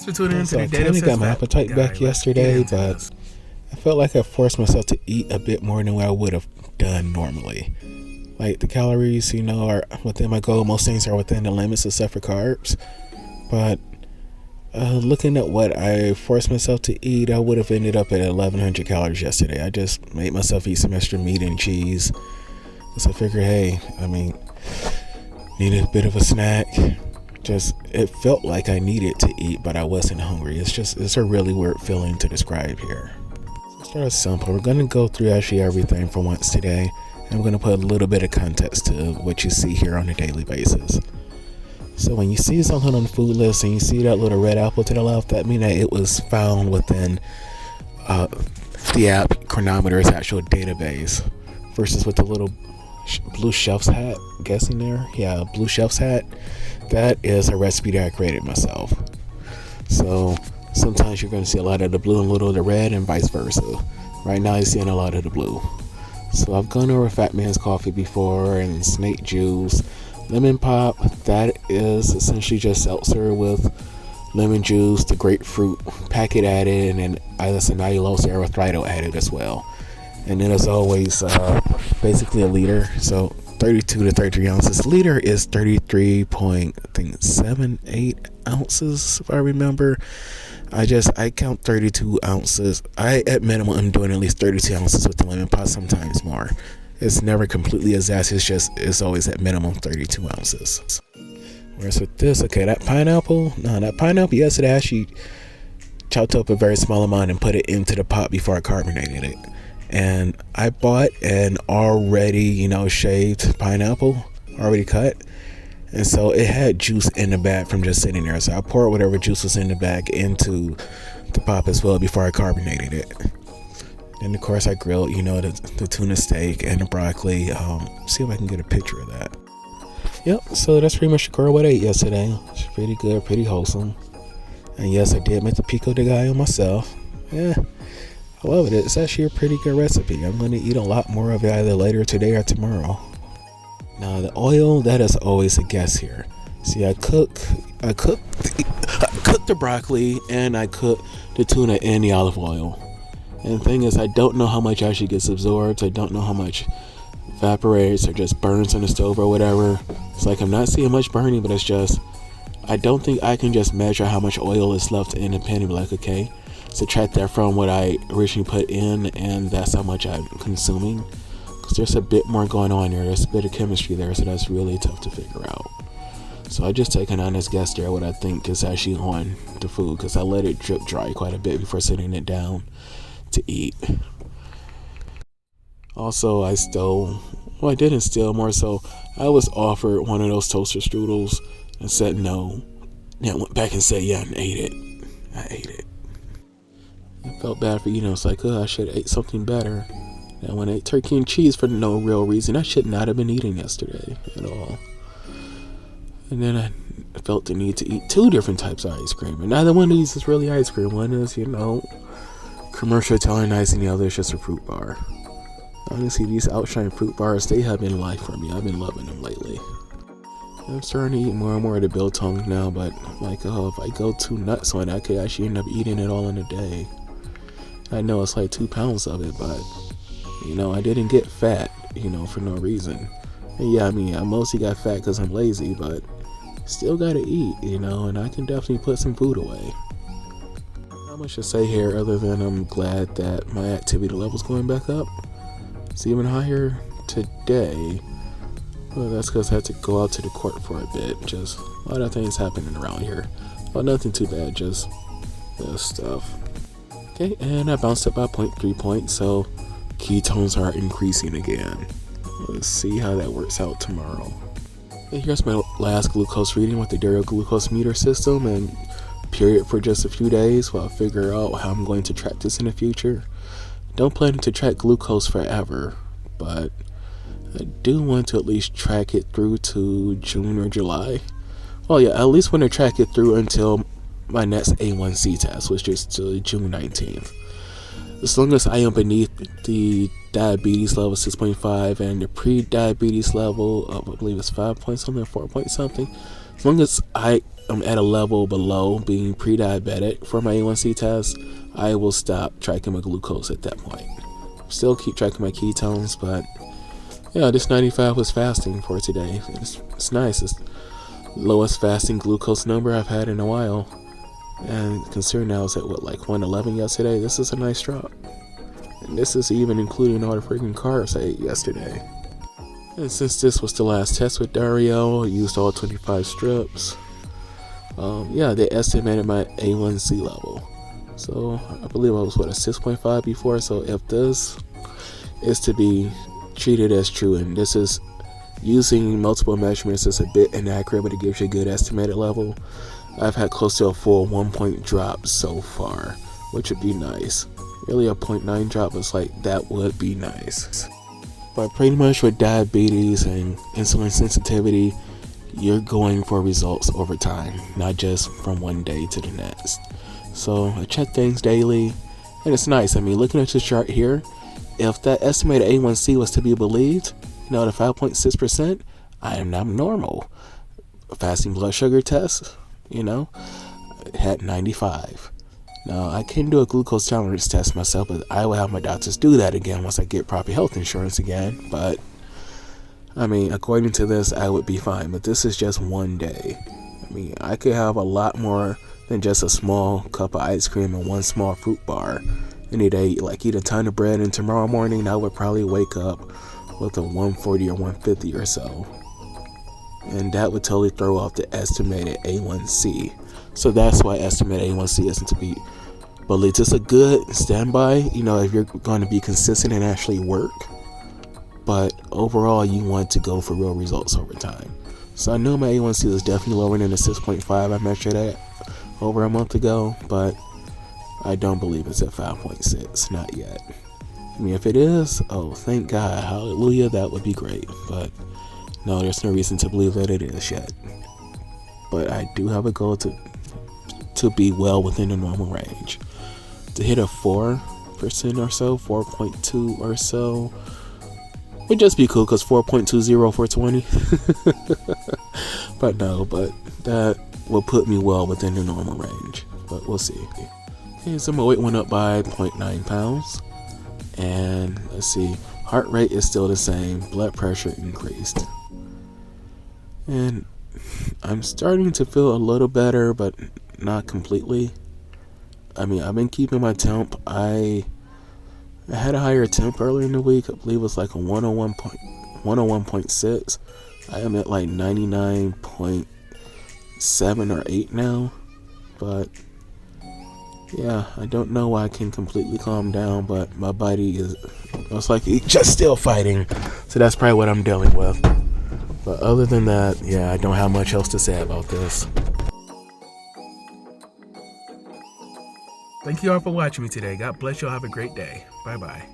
Thanks for tuning in to So I the Data kind of got my Fat appetite Guy. back Let's yesterday, get into but this. I felt like I forced myself to eat a bit more than what I would have done normally. Like the calories, are within my goal. Most things are within the limits except for carbs. But looking at what I forced myself to eat, I would have ended up at 1,100 calories yesterday. I just made myself eat some extra meat and cheese. So I figured, hey, needed a bit of a snack. It felt like I needed to eat, but I wasn't hungry. It's a really weird feeling to describe here. So start simple. We're gonna go through actually everything for once today, and we're gonna put a little bit of context to what you see here on a daily basis. So when you see something on the food list and you see that little red apple to the left, that means that it was found within the app Chronometer's actual database, versus with the little blue chef's hat, guessing there, yeah, blue chef's hat. That is a recipe that I created myself. So sometimes you're going to see a lot of the blue and a little of the red, and vice versa. Right now you're seeing a lot of the blue. So I've gone over Fat Man's Coffee before, and snake juice, lemon pop. That is essentially just seltzer with lemon juice, the grapefruit packet added, and then isoniazid erythritol added as well. And then as always, basically a liter. So 32 to 33 ounces. A liter is 33.78 ounces, if I remember. I count 32 ounces. At minimum, I'm doing at least 32 ounces with the lemon pot, sometimes more. It's never completely exact. It's always at minimum 32 ounces. Whereas with this, okay, that pineapple, yes, it actually chopped up a very small amount and put it into the pot before I carbonated it. And I bought an already, shaved pineapple, already cut. And so it had juice in the bag from just sitting there. So I poured whatever juice was in the bag into the pot as well before I carbonated it. Then, of course, I grilled, the tuna steak and the broccoli. See if I can get a picture of that. Yep, so that's pretty much the core what I ate yesterday. It's pretty good, pretty wholesome. And yes, I did make the pico de gallo myself. Yeah. I love it. It's actually a pretty good recipe. I'm going to eat a lot more of it either later today or tomorrow. Now the oil, that is always a guess here. See, I cook the broccoli and I cook the tuna in the olive oil. And the thing is, I don't know how much actually gets absorbed. I don't know how much evaporates or just burns on the stove or whatever. It's like I'm not seeing much burning, but it's just, I don't think I can just measure how much oil is left in a pan and be like, okay, subtract that from what I originally put in, and that's how much I'm consuming. Because there's a bit more going on there. There's a bit of chemistry there, so that's really tough to figure out. So I just take an honest guess there what I think is actually on the food, because I let it drip dry quite a bit before sitting it down to eat. Also, I didn't steal, more so I was offered one of those toaster strudels and said no. Then I went back and said yeah and ate it. I ate it. I felt bad for eating. I was like, I should have ate something better. And when I ate turkey and cheese for no real reason, I should not have been eating yesterday at all. And then I felt the need to eat 2 different types of ice cream. And neither one of these is really ice cream. One is, commercial Italian ice, and the other is just a fruit bar. Honestly, these Outshine fruit bars, they have been life for me. I've been loving them lately. I'm starting to eat more and more of the biltong now, but if I go too nuts on it, I could actually end up eating it all in a day. I know it's like 2 pounds of it, but I didn't get fat, for no reason. And yeah, I mostly got fat because I'm lazy, but still gotta eat, and I can definitely put some food away. Not much to say here other than I'm glad that my activity level's going back up. It's even higher today. Well, that's because I had to go out to the court for a bit. Just a lot of things happening around here. Well, nothing too bad, just stuff. Okay, and I bounced up by 0.3 points, so ketones are increasing again. Let's see how that works out tomorrow. And here's my last glucose reading with the Dario glucose meter system, and period for just a few days while I figure out how I'm going to track this in the future. Don't plan to track glucose forever, but I do want to at least track it through to June or July. Well, yeah, I at least want to track it through until my next A1C test, which is to June 19th. As long as I am beneath the diabetes level 6.5 and the pre-diabetes level of, I believe it's 5 point something, 4 point something. As long as I I'm at a level below being pre-diabetic for my A1C test, I will stop tracking my glucose at that point. Still keep tracking my ketones, but yeah, this 95 was fasting for today. It's nice. It's lowest fasting glucose number I've had in a while. And considering I was at like 111 yesterday, this is a nice drop. And this is even including all the freaking carbs I ate yesterday. And since this was the last test with Dario, I used all 25 strips. Yeah, they estimated my A1C level. So I believe I was a 6.5 before. So if this is to be treated as true, and this is using multiple measurements, is a bit inaccurate, but it gives you a good estimated level. I've had close to a full 1 point drop so far, which would be nice. Really, a 0.9 drop is like, that would be nice. But pretty much with diabetes and insulin sensitivity, you're going for results over time, not just from one day to the next. So I check things daily, and it's nice. I mean, looking at the chart here, if that estimated A1C was to be believed, the 5.6%, I am not normal. Fasting blood sugar test, had 95. Now, I can do a glucose tolerance test myself, but I will have my doctors do that again once I get proper health insurance again. But, I mean, according to this, I would be fine. But this is just one day. I mean, I could have a lot more than just a small cup of ice cream and one small fruit bar any day. Like, eat a ton of bread, and tomorrow morning I would probably wake up with a 140 or 150 or so. And that would totally throw off the estimated A1C. So that's why estimated A1C isn't to be believed. It's a good standby, if you're going to be consistent and actually work. But overall, you want to go for real results over time. So I know my A1C is definitely lower than the 6.5 I measured at over a month ago, but I don't believe it's at 5.6, not yet. I mean, if it is, oh, thank God, hallelujah, that would be great. But no, there's no reason to believe that it is yet. But I do have a goal to be well within the normal range. To hit a 4% or so, 4.2 or so, would just be cool, because 4.20 for 20. But that will put me well within the normal range. But we'll see. Okay, so my weight went up by 0.9 pounds. And let's see, heart rate is still the same, blood pressure increased. And I'm starting to feel a little better, but not completely. I mean, I've been keeping my temp. I had a higher temp earlier in the week. I believe it was like a 101.6. I am at like 99.7 or 8 now. But yeah, I don't know why I can completely calm down, but my body is, it's like it's just still fighting. So that's probably what I'm dealing with. But other than that, yeah, I don't have much else to say about this. Thank you all for watching me today. God bless you all. Have a great day. Bye-bye.